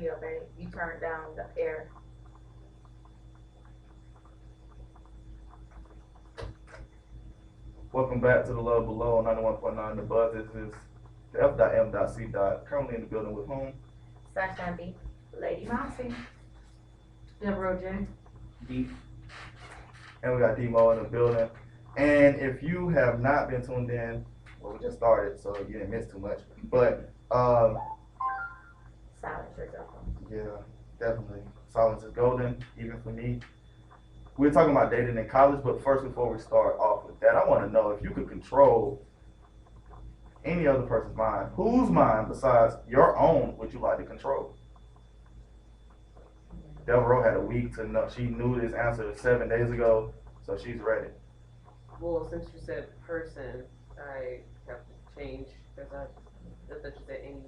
you, babe. You turned down the air. Welcome back to the Love Below 91.9 The Buzz. This is the F.M.C. Currently in the building with whom? Sunshine B. Lady Mousy. Deborah J. Deep. And we got Demo in the building. And if you have not been tuned in, well, we just started, so you didn't miss too much. But Silence yourself. yeah, definitely. Silence is golden, even for me. We're talking about dating in college, but first, before we start off with that, I want to know if you could control any other person's mind, whose mind besides your own would you like to control? Devereaux had a week to know. She knew this answer 7 days ago, so she's ready. Well, since you said person, I have to change because I thought you said any.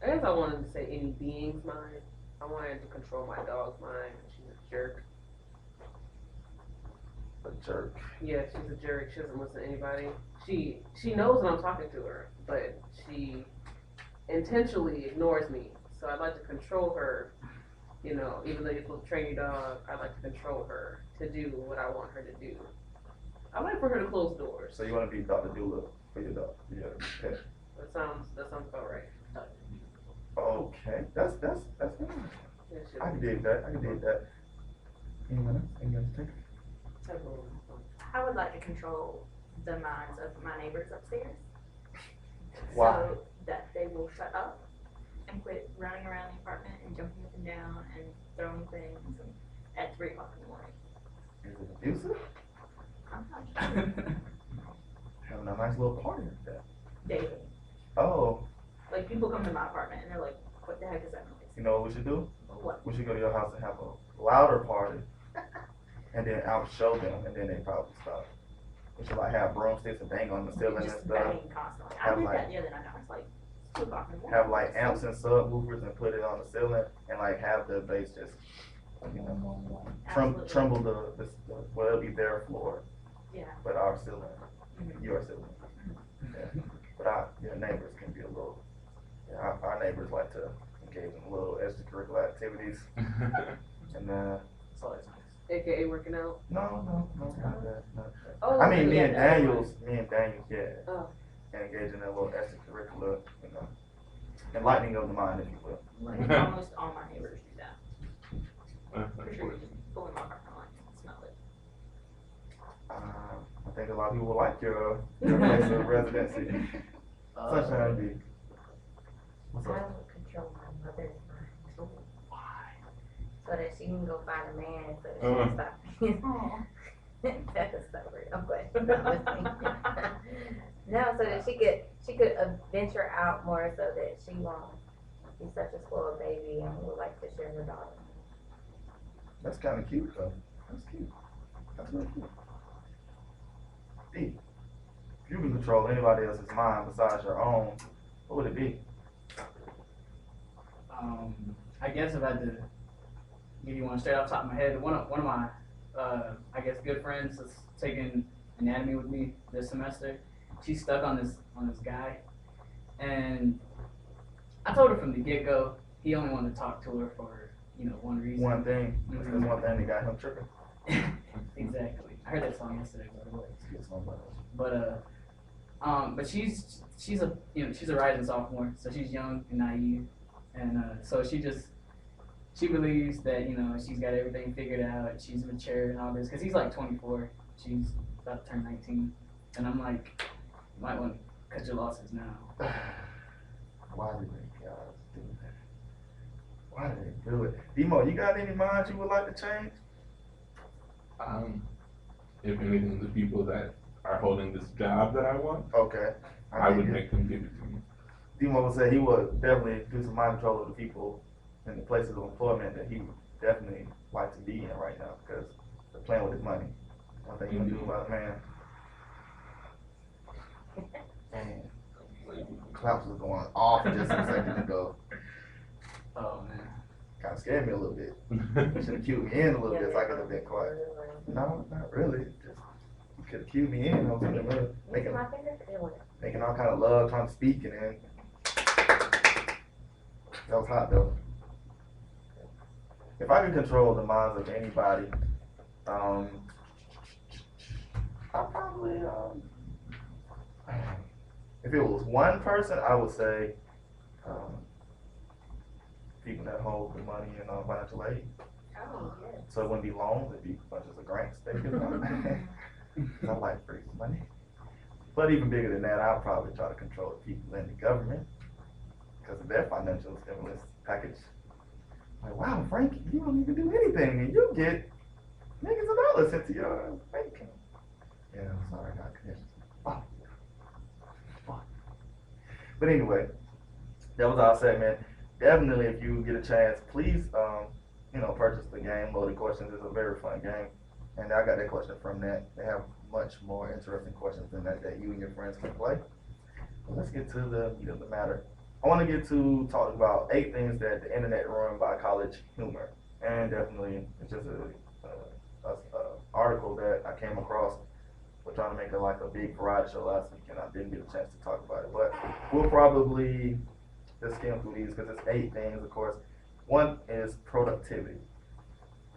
I guess I wanted to say any being's mind. I wanted to control my dog's mind. She's a jerk. A jerk. Yeah, she's a jerk. She doesn't listen to anybody. She knows when I'm talking to her, but she intentionally ignores me. So I'd like to control her. You know, even though you're supposed to train your dog, I'd like to control her to do what I want her to do. I like for her to close doors. So you want to be Dr. Doolittle for your dog? Yeah. Okay. That sounds about right. Okay. That's good. Yeah, she- I can dig that. Anyone else? Any other take? I would like to control the minds of my neighbors upstairs. Why? So that they will shut up and quit running around the apartment and jumping up and down and throwing things and at 3 o'clock in the morning. Is it abusive? I'm not sure. Having a nice little party like that. Dating. Oh, Like people come to my apartment and they're like, what the heck is that noise? you know what we should do? What? We should go to your house and have a louder party, and then outshow them, and then they probably stop. We should like have broomsticks and bang on the ceiling and Just stuff. bang constantly. I Have, did like- that the other night. I was like, 2 o'clock in the morning. Have like amps and subwoofers and put it on the ceiling, and like have the bass just, you know, Absolutely. tremble the well, it'll be their floor, Yeah. but our ceiling, Mhm. your ceiling. Yeah. But your neighbors can be a little. Yeah, our neighbors like to engage in little extracurricular activities, and It's always nice. AKA working out. no, not that. Oh, I mean, me yeah, and that's Daniels, yeah, Oh. engage in a little extracurricular, you know, enlightening of the mind, if you will. Like almost all my neighbors do that. For sure, you just go in my parking lot and smell it. I think a lot of people will like your place of residency. Sunshine B. What's I up? will control my mother's mind. Why? So that she can go find a man so that she can stop being. That is so weird. I'm glad you're not listening. No, so that she could venture out more so that she won't be such a spoiled baby and would like to share her daughter. That's kind of cute, though. That's cute. That's really cute. B. If you can control anybody else's mind besides your own, what would it be? I guess if I had to give you one straight off the top of my head, one of my, I guess, good friends is taking anatomy with me this semester. She's stuck on this guy, and I told her from the get go he only wanted to talk to her for one reason. One thing. That's one thing that got him tripping. Exactly. I heard that song yesterday, by the way. Excuse me. But she's a she's a rising sophomore, so she's young and naive, and so she believes that she's got everything figured out, she's mature and all this, because he's like 24, she's about to turn 19, and I'm like, you might want to cut your losses now. Why do they guys do that? Why do they do it? Demo, you got any minds you would like to change? If anything, the people that are holding this job that I want, Okay. I would dig it. make them give it to me. Demo would say he would definitely do some mind control of the people in the places of employment that he would definitely like to be in right now because they're playing with his money. One thing you can do about a man. Man, claps was going off just a second ago. Oh man. Kind of scared me a little bit. You should have cued me in a little bit so I could have been quiet. No, not really. Just you could have cued me in. I was in the middle making all kind of love, trying to speak, and then That was hot though. If I could control the minds of anybody, I probably, if it was one person, I would say, people that hold the money in financial aid. Oh, yes. So it wouldn't be loans, it'd be bunches of grants they could Cause I like free money. But even bigger than that, I'll probably try to control the people in the government because of their financial stimulus package. Like, wow, Frank, you don't even do anything and you get millions of dollars into your bank account. Yeah, I'm sorry, I got commissions. Oh. Fuck. But anyway, that was our segment. Definitely, if you get a chance, please, purchase the game. Loaded Questions is a very fun game. And I got that question from that. They have much more interesting questions than that you and your friends can play. But let's get to the meat of the matter. I want to get to talk about 8 things that the internet ruined by college humor. And definitely, it's just a article that I came across. We're trying to make it like a big variety show last week, and I didn't get a chance to talk about it. But we'll probably just skim through these because it's 8 things, of course. One is productivity.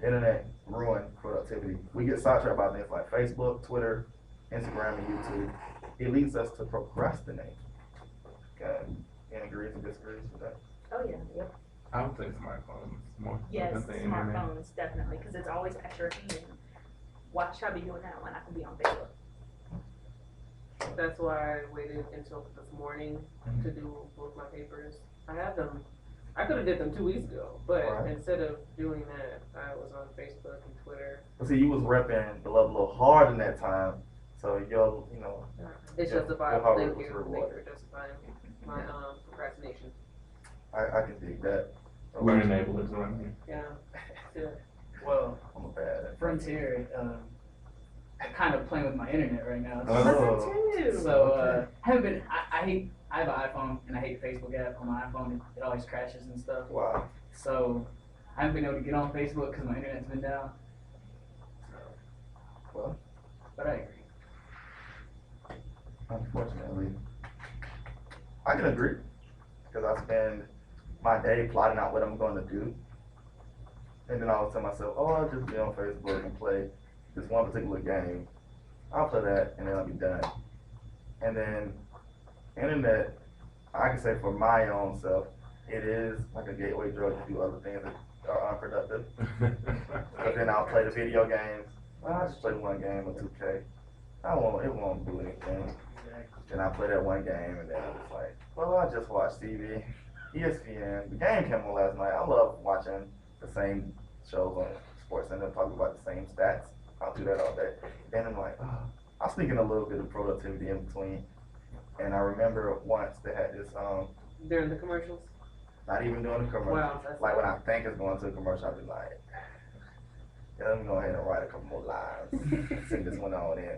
Internet ruined productivity. We get sidetracked by things like Facebook, Twitter, Instagram, and YouTube. It leads us to procrastinate. Okay. Any agrees or disagrees with that? Oh, yeah, yep. I would say smartphones more Yes, than the internet. smartphones, definitely, because it's always at your hand. Why should I be doing that when I can be on Facebook? That's why I waited until this morning to do both my papers. I have them. I could have did them 2 weeks ago, but Right. instead of doing that, I was on Facebook and Twitter. But see, you was repping the love a little hard in that time, so you'll, It's Yeah, justifiable. your hard Thank work you. was Thank you rewarded. for justifying my procrastination. I can dig that. We're enablers around here. Yeah. Well, I'm a bad. Frontier, kind of playing with my internet right now. Oh. Too. So haven't been. I have an iPhone and I hate the Facebook app on my iPhone. It always crashes and stuff. Wow. So I haven't been able to get on Facebook because my internet's been down. Well. But I agree. Unfortunately, I can agree because I spend my day plotting out what I'm going to do, and then I'll tell myself, "Oh, I'll just be on Facebook and play this one particular game. I'll play that, and then I'll be done." And then, internet, I can say for my own self, it is like a gateway drug to do other things that are unproductive. Because then I'll play the video games. I'll just play one game or 2K. It won't do anything. Then I play that one game, and then I'm just like, well, I just watched TV, ESPN. The game came on last night. I love watching the same shows on Sports Center, talking about the same stats. I'll do that all day. Then I'm like, oh. I'll sneak in a little bit of productivity in between. And I remember once they had this, During the commercials. not even doing a commercial. Wow, that's Like when I think it's going to a commercial, I'll be like, yeah, let me go ahead and write a couple more lines. Send this one on in.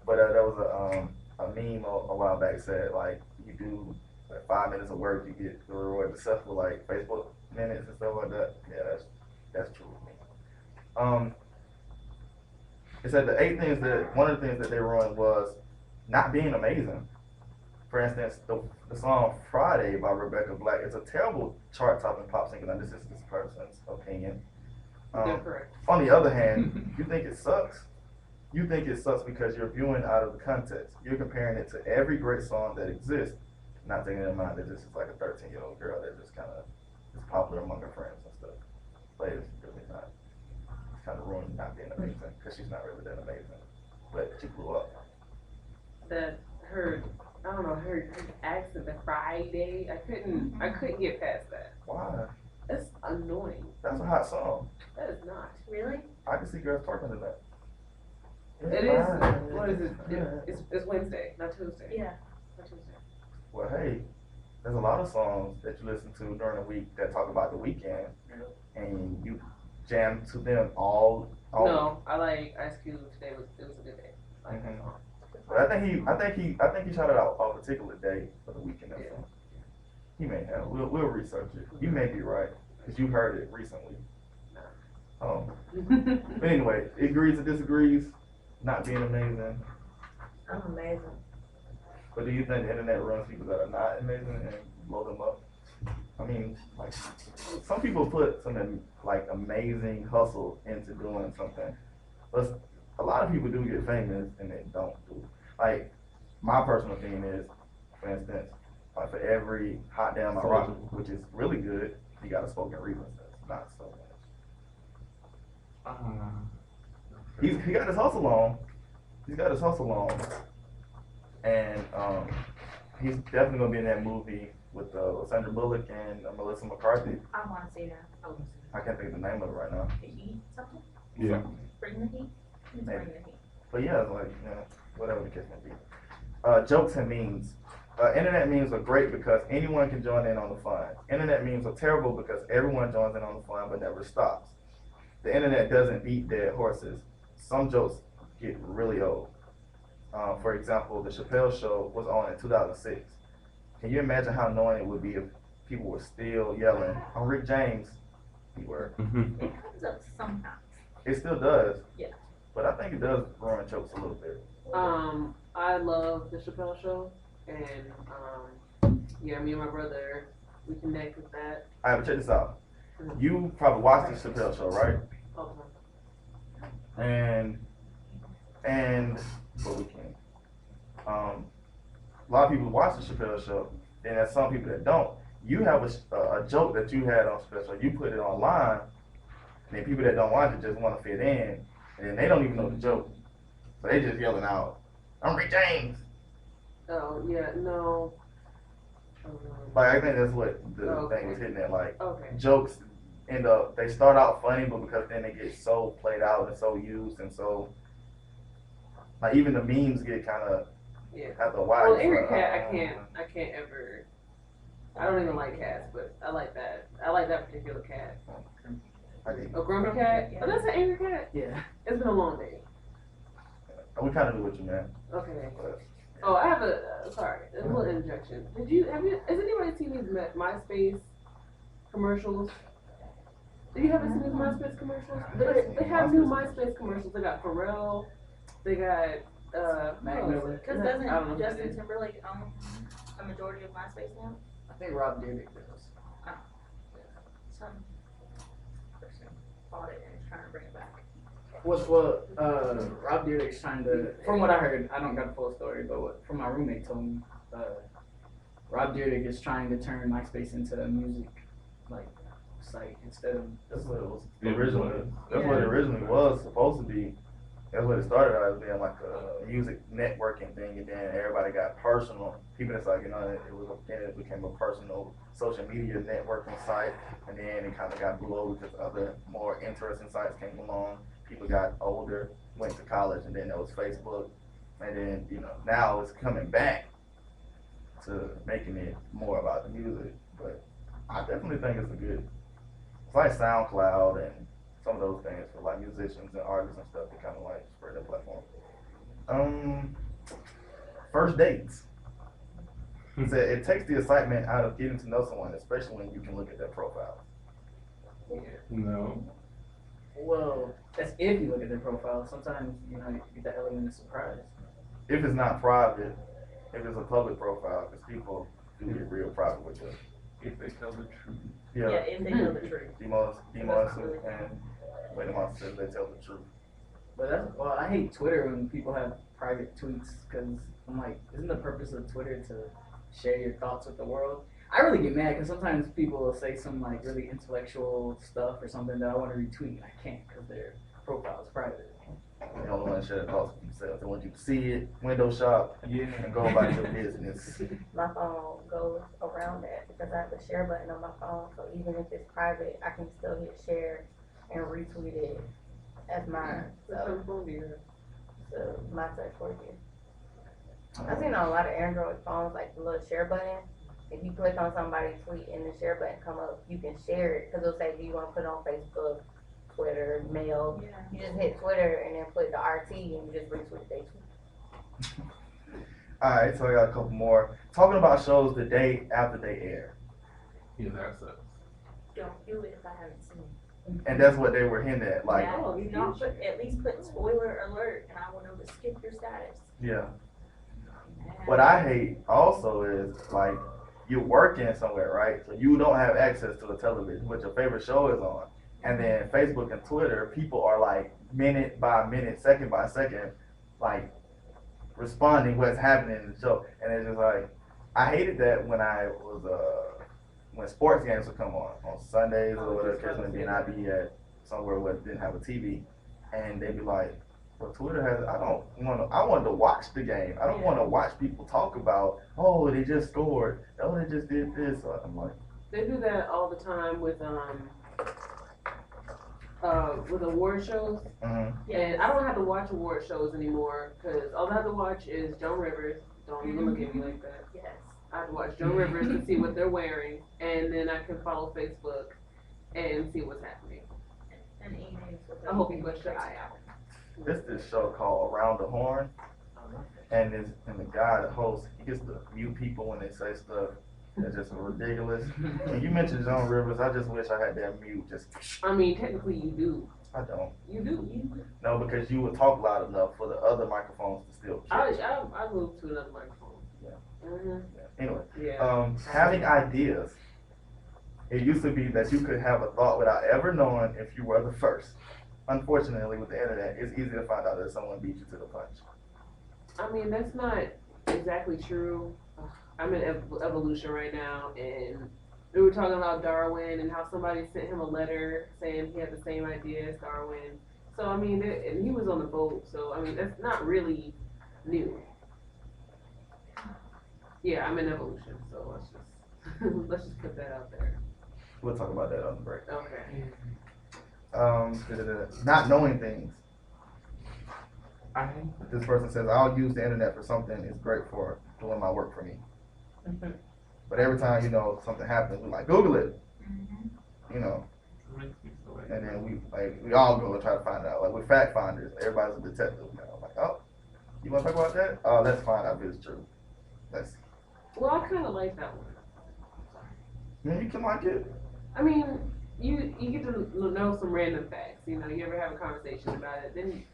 But there was a meme a while back that said, like, you do like 5 minutes of work, you get the reward of stuff for like Facebook minutes and stuff like that. Yeah, that's true with me. It said one of the things that they ruined was not being amazing. For instance, the song Friday by Rebecca Black is a terrible chart-topping pop singer. Now, this is this person's opinion. They're correct. On the other hand, you think it sucks. You think it sucks because you're viewing out of the context. You're comparing it to every great song that exists, not taking in mind that this is like a 13-year-old girl that just kind of is popular among her friends and stuff. But it's really not. It's kind of ruined not being amazing because she's not really that amazing. But she blew up. That her accent, the Friday, I couldn't get past that. Why? That's annoying. That's a hot song. That is not. Really? I can see girls twerking to that. It is. What is it? It's Wednesday, not Tuesday. Yeah. Not Tuesday. Well, hey, there's a lot of songs that you listen to during the week that talk about the weekend, and you jam to them all. No, I like Ice Cube. Today was a good day. I like that Mhm. song. But I think he shouted out a particular day for the weekend. That Yeah. song. He may have. We'll research it. You may be right because you heard it recently. But anyway, agrees or disagrees. Not being amazing. I'm amazing. But do you think the internet runs people that are not amazing and blow them up? I mean, like, some people put some like amazing hustle into doing something, but a lot of people do get famous and they don't do. Like, my personal opinion is, for instance, like for every hot damn I rock, which is really good, you got a spoken remix that's not so much. He got his hustle on. He's got his hustle on, and he's definitely gonna be in that movie with Sandra Bullock and Melissa McCarthy. I wanna see that. I can't think of the name of it right now. The Heat, something? Yeah. Bring the Heat? Bring the Heat. But yeah, it's like, you know, whatever the case may be. Jokes and memes. Internet memes are great because anyone can join in on the fun. Internet memes are terrible because everyone joins in on the fun but never stops. The internet doesn't beat dead horses. Some jokes get really old. For example, the Chappelle Show was on in 2006. Can you imagine how annoying it would be if people were still yelling, "I'm Rick James"? Keyword. It comes up sometimes. It still does. Yeah. But I think it does ruin jokes a little bit. I love the Chappelle Show, and yeah, me and my brother, we connect with that. All right, but check this out. You probably watched the Chappelle Show, right? Okay. And but we can. A lot of people watch the Chappelle Show, and there's some people that don't. You have a joke that you had on Chappelle Show. You put it online, and then people that don't watch it just want to fit in, and then they don't even know the joke, so they just yelling out, "I'm Rick James." Oh yeah, no. Like, I think that's what the Okay. thing was hitting at. Like, Okay. jokes they start out funny, but because then they get so played out and so used and so, like, even the memes get kind of, Yeah. after a while. Well, it's Angry like, Cat, I can't ever. I don't even like cats, but I like that. I like that particular cat. I think A grumpy cat. Oh, that's an angry cat. Yeah. It's been a long day. we kind of do what you meant. Okay. But Oh, I have a sorry, a little interjection. Has anybody seen these MySpace commercials? Do you ever seen these MySpace commercials? They have new MySpace commercials. They got Pharrell. They got Mac who else? Miller. Cause I don't know doesn't who that Justin is. Timberlake own a majority of MySpace now? I think Rob Dyrdek does. Some person bought it and is trying to bring it back. Rob Dyrdek's trying to, from what I heard, I don't got the full story, but from my roommate told me, Rob Dyrdek is trying to turn MySpace into a music, like, site instead of. that's what it was originally. That's what it originally was supposed to be. That's what it started out as being like a music networking thing, and then everybody got personal. People that's like, it became a personal social media networking site, and then it kind of got blew over because other more interesting sites came along. People got older, went to college, and then there was Facebook, and then now it's coming back to making it more about the music. But I definitely think it's like SoundCloud and some of those things for like musicians and artists and stuff to kind of like spread their platform. First dates. It said it takes the excitement out of getting to know someone, especially when you can look at their profile. No. Well, that's if you look at their profile. Sometimes, you get that element of surprise. If it's not private, if it's a public profile, because people do get real private with you. If they tell the truth. Yeah, if they know the truth. Demos and Wait, says they tell the truth. But I hate Twitter when people have private tweets, because I'm like, isn't the purpose of Twitter to share your thoughts with the world? I really get mad because sometimes people will say some like really intellectual stuff or something that I want to retweet and I can't because their profile is private. They don't want to share their thoughts with themselves. They want you to see it, window shop, and go about your business. My phone goes around that because I have the share button on my phone, so even if it's private, I can still hit share and retweet it as mine. So my touch for you. I've seen on a lot of Android phones, like the little share button. If you click on somebody's tweet and the share button come up, you can share it because it'll say, do you want to put it on Facebook, Twitter, Mail? Yeah. You just hit Twitter and then put the RT and you just retweet their tweet. Alright, so I got a couple more. Talking about shows the day after they air. Yeah, that sucks. Don't do it if I haven't seen it. And that's what they were hinting at. Like, Yeah, you not put, at least put spoiler alert and I will know to skip your status. yeah. What I hate also is, like, you're working somewhere, right? So you don't have access to a television, but your favorite show is on. And then Facebook and Twitter, people are like minute by minute, second by second, like responding what's happening in the show. And it's just like, I hated that when I was, when sports games would come on Sundays or whatever, occasionally, and I'd be at somewhere where it didn't have a TV, and they'd be like, well, Twitter has, I wanted to watch the game. I don't want to watch people talk about, oh, they just scored. Oh, they just did this. So I'm like, They do that all the time with award shows. And I don't have to watch award shows anymore because all I have to watch is Joan Rivers. Don't even look at me like that. Yes. I have to watch Joan Rivers to see what they're wearing, and then I can follow Facebook and see what's happening. And emails with I hope you put your eye out. there's this show called Around the Horn, and the guy, the host, he gets to mute people when they say stuff that's just ridiculous. When you mentioned Joan Rivers, I just wish I had that mute. I mean, technically you do. I don't. You do. No, because you would talk loud enough for the other microphones to still catch. I moved to another microphone. Yeah. Mm-hmm. Anyway, Yeah. having ideas. It used to be that you could have a thought without ever knowing if you were the first. Unfortunately, with the internet, it's easy to find out that someone beat you to the punch. I mean, that's not exactly true. I'm in evolution right now, and we were talking about Darwin and how somebody sent him a letter saying he had the same idea as Darwin. So, I mean, and he was on the boat, so, I mean, that's not really new. Yeah, I'm in evolution, so let's just put that out there. We'll talk about that on the break. Okay. Not knowing things. I This person says, I'll use the internet for something. It's great for doing my work for me. But every time, something happens, we're like, Google it. You know, makes me so like, and then we all go and try to find out. Like, we're fact finders. Everybody's a detective now. Like, oh, you want to talk about that? Oh, let's find out if it's true. Well, I kind of like that one. You can like it. I mean, you get to know some random facts. You ever have a conversation about it, then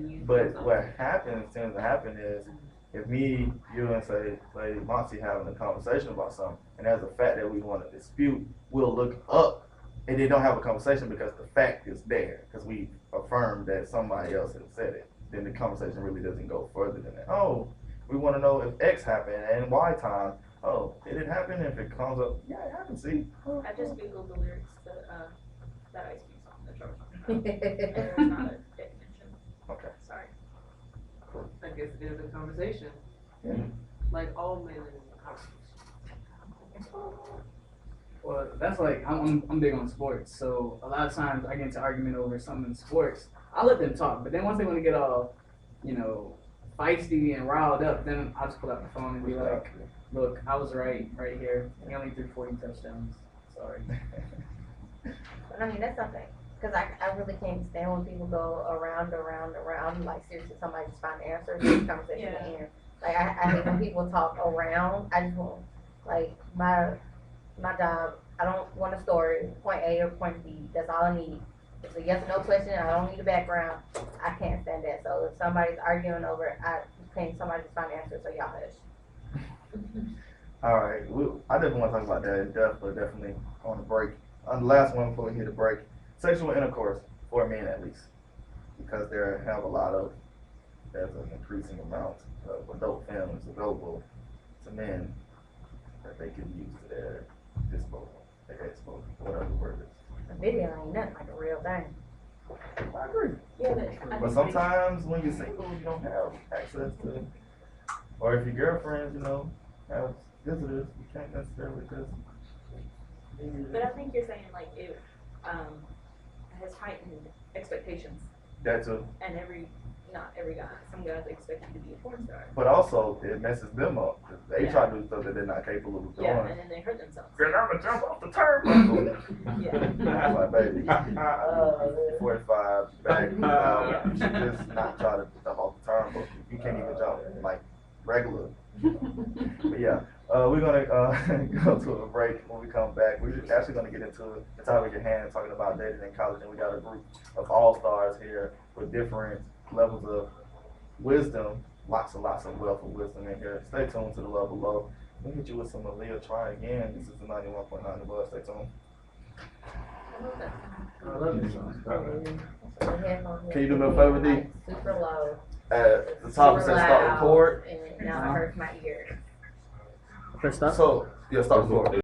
you. But what tends to happen is, if me, you, and say Lady Monty having a conversation about something, and there's a fact that we want to dispute, we'll look up, and they don't have a conversation because the fact is there, because we affirmed that somebody else has said it. Then the conversation really doesn't go further than that. Oh, we want to know if X happened and Y time. Oh, did it happen? If it comes up, yeah, it happened. See. I just googled the lyrics to that Ice Cube song that George talking about. There's not a definition. Okay. Sorry. I guess it is a conversation. Yeah. Like all men in a conversation. Well, that's like, I'm big on sports, so a lot of times I get into argument over something in sports. I let them talk, but then once they want to get all, feisty and riled up, then I'll just pull out the phone and be like, look, I was right here. He only threw 40 touchdowns. Sorry. But I mean, that's something, because I really can't stand when people go around, like seriously, somebody just find the answer to the conversation at the end. Like, I hate when people talk around. I just want, like, my job, I don't want a story, point A or point B, that's all I need. It's a yes or no question, I don't need a background, I can't stand that. So if somebody's arguing over it, can somebody just find the answer, so y'all hush. All right, I definitely want to talk about that in depth, but definitely on the break. On the last one before we hit the break, sexual intercourse for men at least, because there's an increasing amount of adult films available to men that they can use to their disposal, whatever the word is. A video ain't nothing like a real thing. I agree. Yeah, But sometimes when you're single, you don't have access to, or if your girlfriends, have visitors, you can't necessarily just. But I think you're saying like it has heightened expectations, That too. and not every guy. Some guys expect you to be a porn star. But also, it messes them up. They Yeah. try to do stuff that they're not capable of doing. Yeah, and then they hurt themselves. Girl, I'm gonna jump off the turnbuckle. Yeah. I'm like, baby, 45, back, you should just not try to jump off the turnbuckle. You can't even jump like regular. But yeah, we're gonna go to a break. When we come back, we're actually gonna get into the topic at hand, talking about dating in college, and we got a group of all-stars here with different levels of wisdom, lots and lots of wealth of wisdom in here. Stay tuned to the Love Below. Let me hit you with some Aaliyah, Try Again. This is the 91.9 The Buzz. Stay tuned. I love this song. So the headphones Can you do me a have to favor, be, D? like, super low. At the top it super says start loud, record. And now it hurts my ears. Press stop. So, yeah, start record.